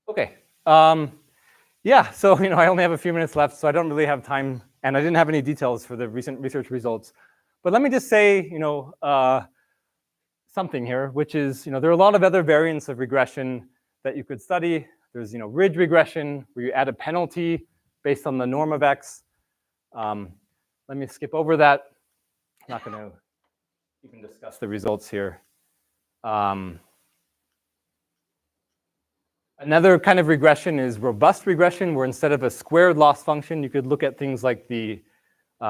Okay. Yeah, so I only have a few minutes left, so I don't really have time, and I didn't have any details for the recent research results. But let me just say, something here, which is, there are a lot of other variants of regression that you could study. There's, ridge regression, where you add a penalty based on the norm of x. Let me skip over that. I'm not going to even discuss the results here. Another kind of regression is robust regression, where instead of a squared loss function, you could look at things like the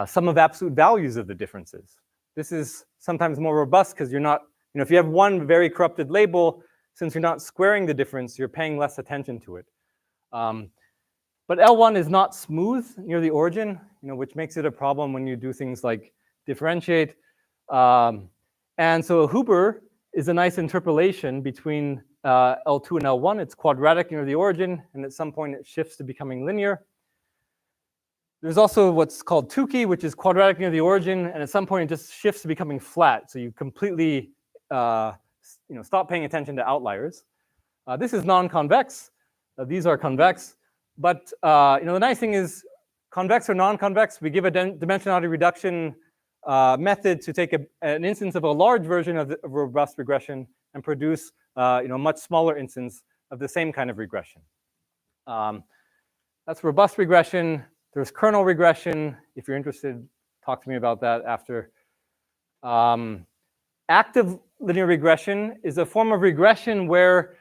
sum of absolute values of the differences. This is sometimes more robust because you're not, if you have one very corrupted label, since you're not squaring the difference, you're paying less attention to it. But L1 is not smooth near the origin, which makes it a problem when you do things like differentiate. And so Huber is a nice interpolation between L2 and L1. It's quadratic near the origin, and at some point it shifts to becoming linear. There's also what's called Tukey, which is quadratic near the origin, and at some point it just shifts to becoming flat. So you completely stop paying attention to outliers. This is non-convex. These are convex. But the nice thing is, convex or non-convex, we give a dimensionality reduction method to take an instance of a large version of a robust regression and produce a much smaller instance of the same kind of regression. That's robust regression. There's kernel regression. If you're interested, talk to me about that after. Active linear regression is a form of regression where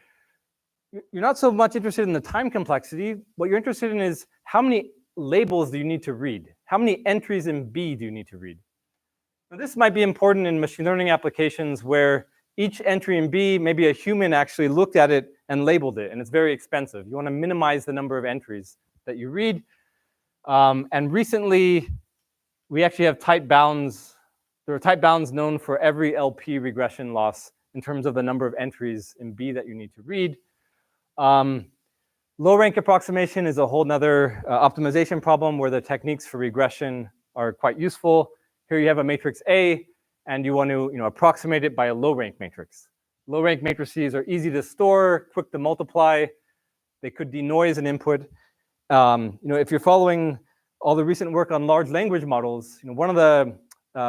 you're not so much interested in the time complexity. What you're interested in is how many labels do you need to read? How many entries in B do you need to read? Now, this might be important in machine learning applications where each entry in B, maybe a human actually looked at it and labeled it, and it's very expensive. You want to minimize the number of entries that you read. And recently, we actually have tight bounds. There are tight bounds known for every LP regression loss in terms of the number of entries in B that you need to read. Low rank approximation is a whole nother optimization problem where the techniques for regression are quite useful. Here you have a matrix A, and you want to approximate it by a low rank matrix. Low rank matrices are easy to store, quick to multiply. They could denoise an input. If you're following all the recent work on large language models, one of the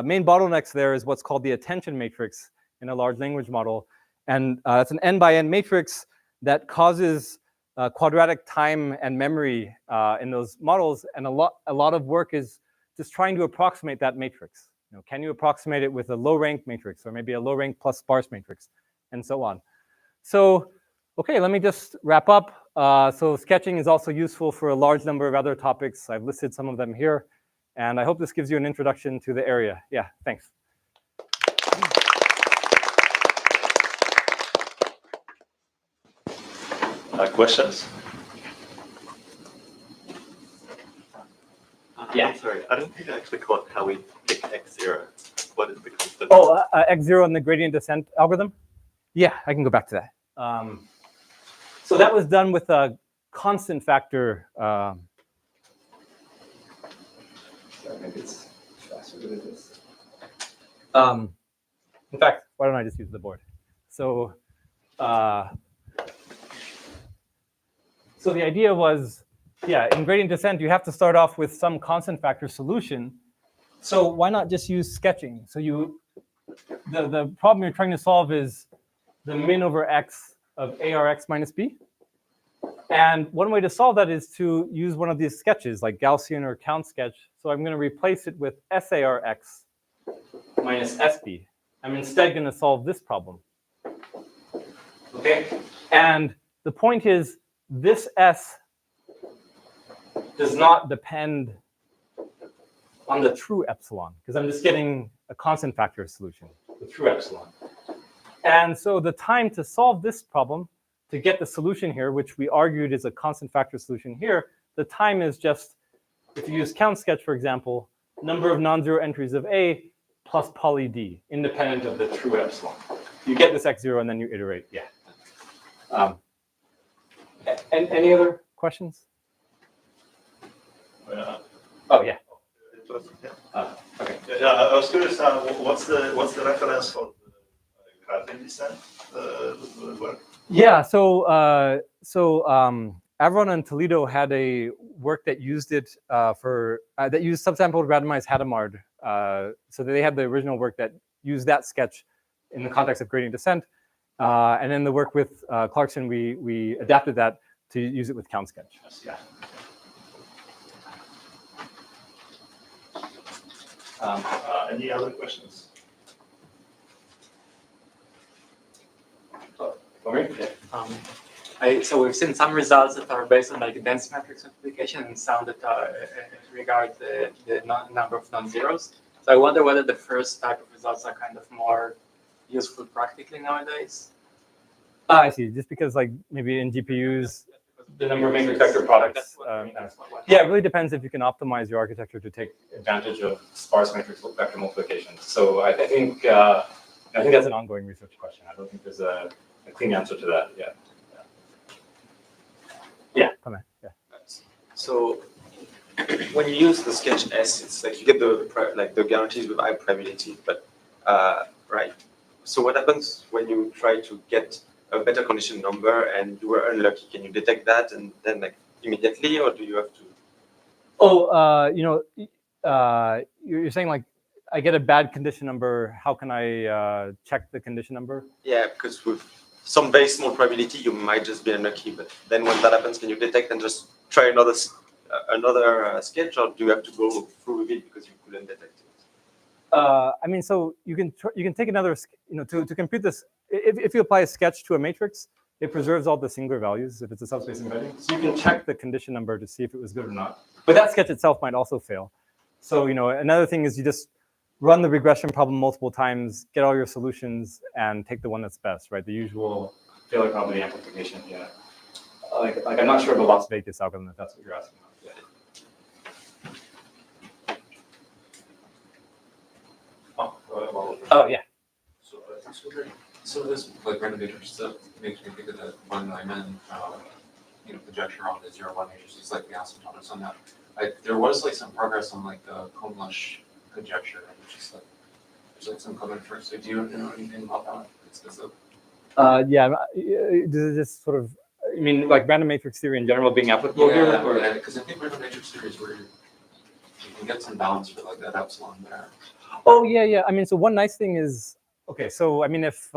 main bottlenecks there is what's called the attention matrix in a large language model. And it's an n by n matrix that causes quadratic time and memory in those models. And a lot of work is just trying to approximate that matrix. Can you approximate it with a low rank matrix or maybe a low rank plus sparse matrix and so on? So, okay, let me just wrap up. So sketching is also useful for a large number of other topics. I've listed some of them here. And I hope this gives you an introduction to the area. Yeah, thanks. Questions? Yeah. Sorry, I don't think I actually caught how we pick x0. What is the constant? Oh, x0 in the gradient descent algorithm? Yeah, I can go back to that. So that was done with a constant factor. Maybe it's faster to do this. In fact, why don't I just use the board? So, so the idea was, yeah, in gradient descent, you have to start off with some constant factor solution. So why not just use sketching? So the problem you're trying to solve is the min over x of arx minus b. And one way to solve that is to use one of these sketches, like Gaussian or count sketch. So I'm going to replace it with SARX minus SB. I'm instead going to solve this problem. Okay? And the point is, this S does not depend on the true epsilon, because I'm just getting a constant factor solution, the true epsilon. And so the time to solve this problem, to get the solution here, which we argued is a constant factor solution here, the time is just, if you use count sketch, for example, number of non-zero entries of A plus poly D, independent of the true epsilon. you get this x0 and then you iterate. Yeah. And any other questions? Oh yeah. Okay. Yeah, I was curious. What's the reference for the gradient descent work? Yeah. So Avron and Toledo had a work that used it that used subsampled randomized Hadamard. So they had the original work that used that sketch in the context of gradient descent, and then the work with Clarkson, we adapted that to use it with count sketch. Yeah. Any other questions? So we've seen some results that are based on like dense matrix multiplication and some that regard the number of non-zeros. So I wonder whether the first type of results are kind of more useful practically nowadays. I see. Just because like maybe in GPUs, the number of matrix vector products. Yeah, it really depends if you can optimize your architecture to take advantage of sparse matrix vector multiplication. So I think that's an ongoing research question. I don't think there's a clean answer to that yet. Yeah, come on. Yeah. So when you use the sketch S, it's like you get the guarantees with high probability, but right. So what happens when you try to get a better condition number and you were unlucky? Can you detect that and then like immediately, or do you have to? Oh, you're saying like I get a bad condition number. How can I check the condition number? Yeah, because with some very small probability, you might just be unlucky. But then when that happens, can you detect and just try another sketch, or do you have to go through with it because you couldn't detect it? I mean, so you can take another, to compute this. If you apply a sketch to a matrix, it preserves all the singular values if it's a subspace embedding. So you can check the condition number to see if it was good or not. But that sketch itself might also fail. So another thing is you just run the regression problem multiple times, get all your solutions, and take the one that's best, right? The usual failure probability amplification. Yeah. Like I'm not sure of a Las Vegas algorithm if that's what you're asking about. Yeah. Oh yeah. So this like random matrix stuff makes me think of that one Lyman conjecture on the 0-1 matrix. It's like the asymptotics on that. There was like some progress on like the Comlush conjecture, which is like there's like some code for. So do you know anything about that? Yeah. Does it just sort of? I mean, like random matrix theory in general being applicable here? Yeah, because I think random matrix theory is where you can get some balance for like that epsilon there. Oh yeah. I mean, so one nice thing is, okay, so I mean, if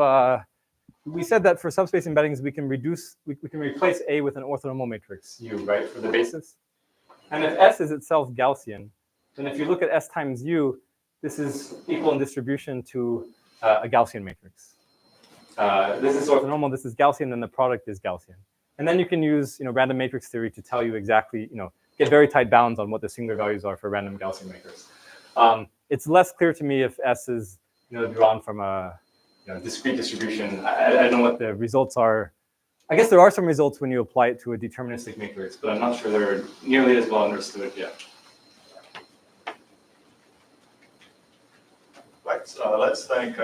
we said that for subspace embeddings, we can replace A with an orthonormal matrix U, right, for the basis. And if S is itself Gaussian, then if you look at S times U, this is equal in distribution to a Gaussian matrix. This is orthonormal, this is Gaussian, then the product is Gaussian. And then you can use random matrix theory to tell you exactly, get very tight bounds on what the singular values are for random Gaussian matrix. It's less clear to me if S is drawn from a discrete distribution. I don't know what the results are. I guess there are some results when you apply it to a deterministic matrix, but I'm not sure they're nearly as well understood yet. Right, let's thank the